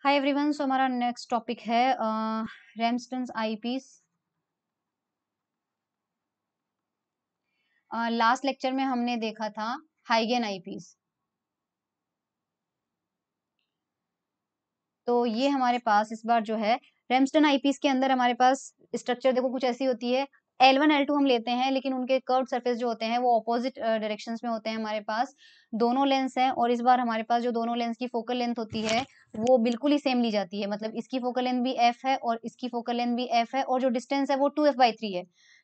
Hi everyone. सो हमारा next topic है रेमस्टन्स eyepiece. Last lecture में हमने देखा था हाइगेन आईपीस। तो ये हमारे पास इस बार जो है रेमस्टन आईपीस के अंदर हमारे पास स्ट्रक्चर देखो कुछ ऐसी होती है। L1 L2 हम लेते हैं, लेकिन उनके कर्व सरफेस जो होते हैं वो ऑपोजिट डायरेक्शंस में होते हैं। हमारे पास दोनों लेंस हैं और इस बार हमारे पास जो दोनों लेंस की फोकल लेंथ होती है वो बिल्कुल ही सेम ली जाती है। मतलब इसकी फोकल लेंथ भी f है और इसकी फोकल लेंथ भी f है और जो डिस्टेंस है वो 2f/3 है।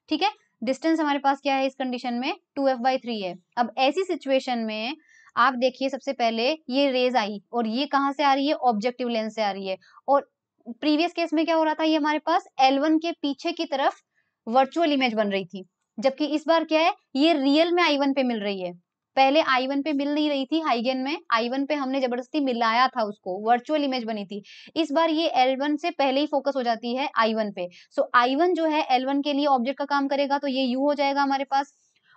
ठीक है, डिस्टेंस हमारे पास क्या है इस कंडीशन में 2f/3 है। अब ऐसी सिचुएशन में आप देखिए, सबसे पहले ये रेज आई और ये कहाँ से आ रही है, ऑब्जेक्टिव लेंस से आ रही है। और प्रीवियस केस में क्या हो रहा था, ये हमारे पास L1 के पीछे की तरफ वर्चुअल इमेज बन रही थी, जबकि इस बार क्या है, ये रियल में I1 पे मिल रही है। पहले I1 पे मिल नहीं रही थी, हाइगेन में I1 पे हमने जबरदस्ती मिलाया था उसको, वर्चुअल इमेज बनी थी। इस बार ये L1 से पहले ही फोकस हो जाती है I1 पे। सो I1 जो है L1 के लिए ऑब्जेक्ट का काम करेगा, तो ये U हो जाएगा हमारे पास।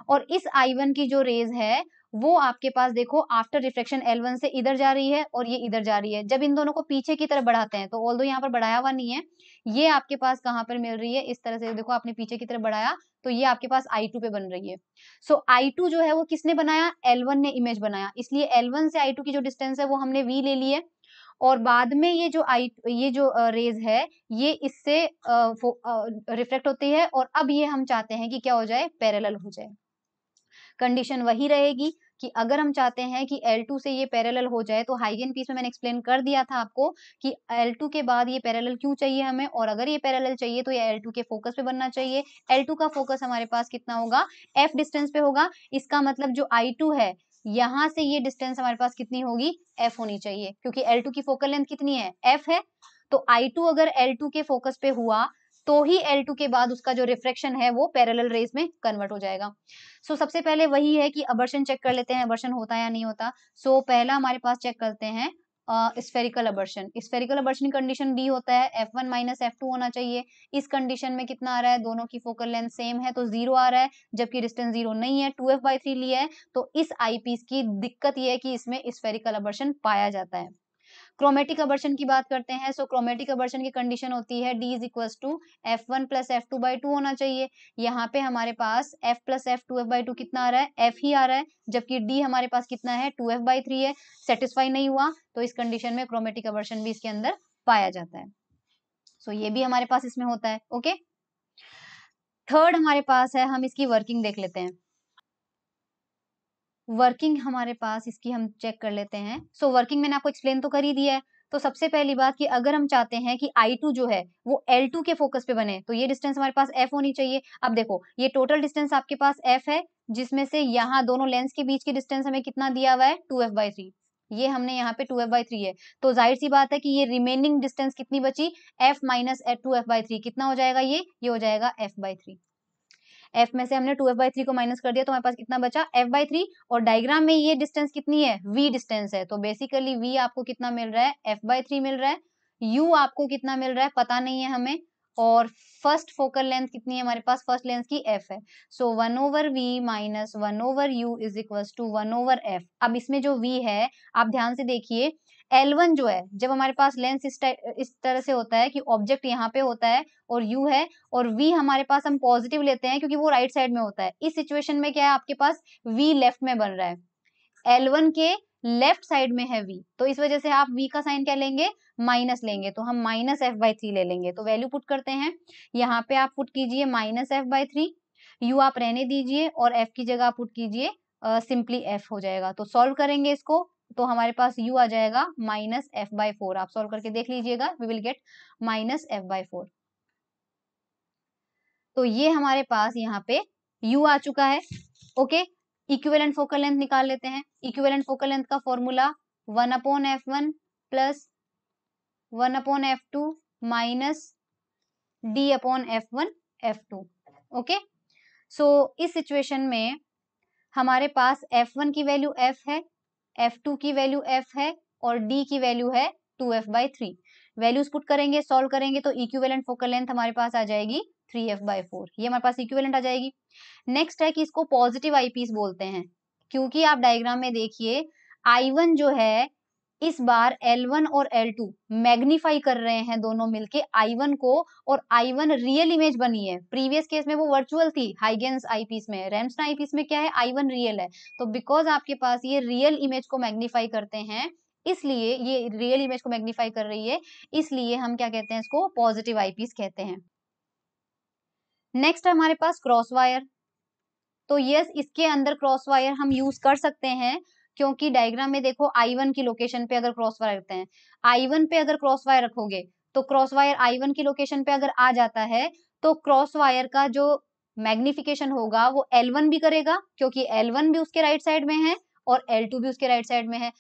और इस I1 की जो रेज है वो आपके पास देखो आफ्टर रिफ्लेक्शन L1 से इधर जा रही है और ये इधर जा रही है। जब इन दोनों को पीछे की तरफ बढ़ाते हैं, तो ऑल्दो यहाँ पर बढ़ाया हुआ नहीं है, ये आपके पास कहाँ पर मिल रही है, इस तरह से देखो, आपने पीछे की तरफ बढ़ाया तो ये आपके पास I2 पे बन रही है। सो I2 जो है वो किसने बनाया, L1 ने इमेज बनाया, इसलिए L1 से I2 की जो डिस्टेंस है वो हमने V ले ली है। और बाद में ये जो रेज है ये इससे रिफ्लेक्ट होती है और अब ये हम चाहते हैं कि क्या हो जाए, पैरेलल हो जाए। कंडीशन वही रहेगी कि अगर हम चाहते हैं कि L2 से ये पैरेलल हो जाए, तो हाइगेन पीस में मैंने एक्सप्लेन कर दिया था आपको कि L2 के बाद ये पैरेलल क्यों चाहिए हमें, और अगर ये पैरेलल चाहिए तो ये L2 के फोकस पे बनना चाहिए। L2 का फोकस हमारे पास कितना होगा, F डिस्टेंस पे होगा। इसका मतलब जो I2 है, यहाँ से ये डिस्टेंस हमारे पास कितनी होगी, F होनी चाहिए, क्योंकि L2 की फोकल लेंथ कितनी है, F है। तो I2 अगर L2 के फोकस पे हुआ तो ही L2 के बाद उसका जो रिफ्रैक्शन है वो पैरेलल रेज में कन्वर्ट हो जाएगा। सबसे पहले वही है कि अबर्शन चेक कर लेते हैं, अबर्शन होता है या नहीं होता। पहला हमारे पास चेक करते हैं स्फेरिकल अबर्शन। स्फेरिकल अबर्शन कंडीशन डी होता है F1 माइनस F2 होना चाहिए। इस कंडीशन में कितना आ रहा है, दोनों की फोकल लेंथ सेम है तो 0 आ रहा है, जबकि डिस्टेंस 0 नहीं है, 2f/3 लिया है। तो इस आईपीस की दिक्कत ये है कि इसमें स्फेरिकल अबर्शन पाया जाता है। क्रोमेटिक अबर्शन की बात करते हैं। क्रोमेटिक अबर्शन की कंडीशन होती है D is equal to F1 plus F2/2 होना चाहिए। यहाँ पे हमारे पास F प्लस F2f/2 कितना आ रहा है, F ही आ रहा है, जबकि D हमारे पास कितना है, 2f/3 है। सेटिस्फाई नहीं हुआ तो इस कंडीशन में क्रोमेटिक अबर्शन भी इसके अंदर पाया जाता है। ये भी हमारे पास इसमें होता है। ओके, थर्ड हमारे पास है, हम इसकी वर्किंग देख लेते हैं। वर्किंग हमारे पास इसकी हम चेक कर लेते हैं। वर्किंग मैंने आपको एक्सप्लेन तो कर ही दिया है। तो सबसे पहली बात कि अगर हम चाहते हैं कि I2 जो है वो L2 के फोकस पे बने, तो ये डिस्टेंस हमारे पास F होनी चाहिए। अब देखो, ये टोटल डिस्टेंस आपके पास F है, जिसमें से यहाँ दोनों लेंस के बीच की डिस्टेंस हमें कितना दिया हुआ है, 2f/3। ये हमने यहाँ पे 2f/3 है, तो जाहिर सी बात है कि ये रिमेनिंग डिस्टेंस कितनी बची, F माइनस 2f/3 कितना हो जाएगा, ये हो जाएगा F/3। F में से हमने 2f/3 को माइनस कर दिया तो हमारे पास कितना बचा, F/3। और डायग्राम में ये डिस्टेंस कितनी है, V डिस्टेंस है। तो बेसिकली V आपको कितना मिल रहा है, F/3 मिल रहा है। U आपको कितना मिल रहा है पता नहीं है हमें। और फर्स्ट फोकल लेंथ कितनी है हमारे पास, फर्स्ट लेंथ की F है। 1/V minus 1/U is equal to 1/F। अब इसमें जो V है, आप ध्यान से देखिए, L1 जो है, जब हमारे पास लेंस इस तरह से होता है कि ऑब्जेक्ट यहाँ पे होता है और U है, और V हमारे पास हम पॉजिटिव लेते हैं क्योंकि वो राइट साइड में होता है। इस सिचुएशन में क्या है, आपके पास V लेफ्ट में बन रहा है, L1 के लेफ्ट साइड में है V, तो इस वजह से आप V का साइन क्या लेंगे, माइनस लेंगे। तो हम माइनस F/3 ले लेंगे। तो वैल्यू पुट करते हैं, यहाँ पे आप पुट कीजिए माइनस F/3, U आप रहने दीजिए और F की जगह पुट कीजिए सिंपली F हो जाएगा। तो सॉल्व करेंगे इसको, तो हमारे पास U आ जाएगा माइनस F/4। आप सॉल्व करके देख लीजिएगा, we will get minus F/4। तो ये हमारे पास यहाँ पे U आ चुका है। ओके, इक्विवेलेंट फोकल लेंथ निकाल लेते हैं। इक्विवेलेंट फोकल लेंथ का formula 1/F1 plus 1/F2 minus D/F1 F2। Okay, इस सिचुएशन में हमारे पास F1 की वैल्यू F है, F2 की वैल्यू F है और D की वैल्यू है 2f/3। वैल्यूज पुट करेंगे, सॉल्व करेंगे तो इक्विवेलेंट फोकल लेंथ हमारे पास आ जाएगी 3f/4। ये हमारे पास इक्विवेलेंट आ जाएगी। नेक्स्ट है कि इसको पॉजिटिव आईपीस बोलते हैं, क्योंकि आप डायग्राम में देखिए I1 जो है इस बार L1 और L2 मैग्नीफाई कर रहे हैं दोनों मिलके I1 को, और I1 रियल इमेज बनी है। प्रीवियस केस में वो वर्चुअल थी हाइगेंस आईपीस में, रैमस्टन आईपीस में क्या है, I1 रियल है। तो बिकॉज आपके पास ये रियल इमेज को मैग्नीफाई करते हैं, इसलिए ये रियल इमेज को मैग्नीफाई कर रही है, इसलिए हम क्या कहते हैं, इसको पॉजिटिव आईपीस कहते हैं। नेक्स्ट हमारे पास क्रॉस वायर। तो यस, इसके अंदर क्रॉस वायर हम यूज कर सकते हैं, क्योंकि डायग्राम में देखो I1 की लोकेशन पे अगर क्रॉस वायर रखते हैं, I1 पे अगर क्रॉस वायर रखोगे तो क्रॉस वायर I1 की लोकेशन पे अगर आ जाता है तो क्रॉस वायर का जो मैग्निफिकेशन होगा वो L1 भी करेगा, क्योंकि L1 भी उसके राइट साइड में है और L2 भी उसके राइट साइड में है।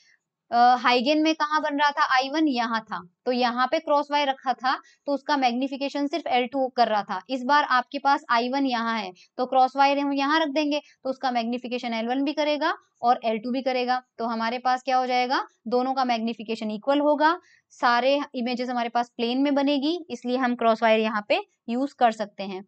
हाइगेन में कहाँ बन रहा था, I1 यहाँ था, तो यहाँ पे क्रॉस वायर रखा था तो उसका मैग्निफिकेशन सिर्फ L2 कर रहा था। इस बार आपके पास I1 यहाँ है तो क्रॉस वायर हम यहाँ रख देंगे तो उसका मैग्निफिकेशन L1 भी करेगा और L2 भी करेगा। तो हमारे पास क्या हो जाएगा, दोनों का मैग्निफिकेशन इक्वल होगा, सारे इमेजेस हमारे पास प्लेन में बनेगी, इसलिए हम क्रॉस वायर यहाँ पे यूज कर सकते हैं।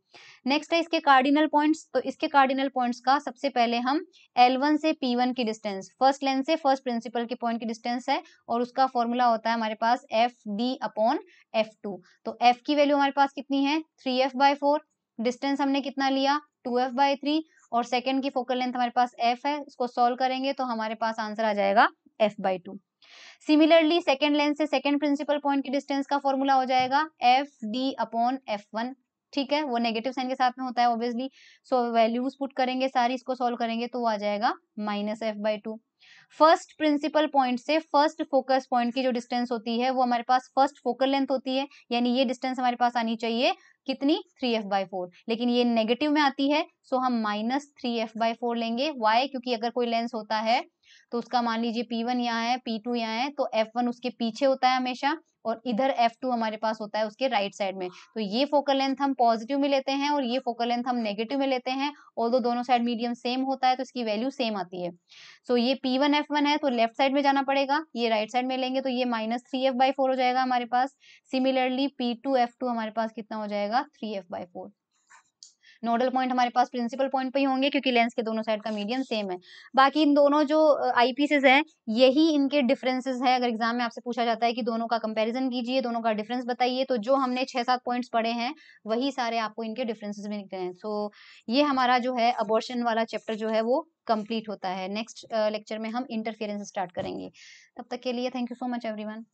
नेक्स्ट है इसके कार्डिनल पॉइंट्स। तो इसके कार्डिनल पॉइंट्स का सबसे पहले हम L1 से P1 की डिस्टेंस, फर्स्ट लेंथ से फर्स्ट प्रिंसिपल के पॉइंट की डिस्टेंस है, और उसका फॉर्मूला होता है हमारे पास FD/F2। तो F की वैल्यू हमारे पास कितनी है, 3F/4, डिस्टेंस हमने कितना लिया, 2F/3, और सेकंड की फोकल लेंथ हमारे पास F है, इसको सॉल्व करेंगे तो हमारे पास आंसर आ जाएगा F/2। सिमिलरली सेकंड लेंथ से सेकंड प्रिंसिपल पॉइंट की डिस्टेंस का फॉर्मूला हो जाएगा FD/F1। ठीक है, वो नेगेटिव साइन के साथ में होता है ऑब्वियसली। सो वैल्यूज पुट करेंगे सारी, इसको सॉल्व करेंगे तो वो आ जाएगा -F/2। फर्स्ट प्रिंसिपल पॉइंट से फर्स्ट फोकस पॉइंट की जो डिस्टेंस होती है वो हमारे पास फर्स्ट फोकल लेंथ होती है, यानी ये डिस्टेंस हमारे पास आनी चाहिए कितनी, 3F/4, लेकिन ये नेगेटिव में आती है, सो हम -3F/4 लेंगे। वाई, क्योंकि अगर कोई लेंस होता है तो उसका मान लीजिए P1 यहाँ है, P2 यहाँ है, तो F1 उसके पीछे होता है हमेशा, और इधर F2 हमारे पास होता है उसके राइट साइड में। तो ये फोकल लेंथ हम पॉजिटिव में लेते हैं और ये फोकल लेंथ हम नेगेटिव में लेते हैं, ऑल्दो दोनों साइड मीडियम सेम होता है तो इसकी वैल्यू सेम आती है। सो ये P1 F1 है तो लेफ्ट साइड में जाना पड़ेगा, ये राइट साइड में लेंगे तो ये -3F/4 हो जाएगा हमारे पास। सिमिलरली P2 F2 हमारे पास कितना हो जाएगा, 3F/4। नोडल पॉइंट हमारे पास प्रिंसिपल पॉइंट पे ही होंगे, क्योंकि लेंस के दोनों साइड का मीडियन सेम है। बाकी इन दोनों जो आईपीसेस हैं, यही इनके डिफरेंसेस है। अगर एग्जाम में आपसे पूछा जाता है कि दोनों का कंपैरिजन कीजिए, दोनों का डिफरेंस बताइए, तो जो हमने 6-7 पॉइंट्स पढ़े हैं वही सारे आपको इनके डिफरेंसेस में निकले हैं। सो ये हमारा जो है अबॉर्शन वाला चैप्टर जो है वो कंप्लीट होता है। नेक्स्ट लेक्चर में हम इंटरफेरेंस स्टार्ट करेंगे। तब तक के लिए thank you so much everyone.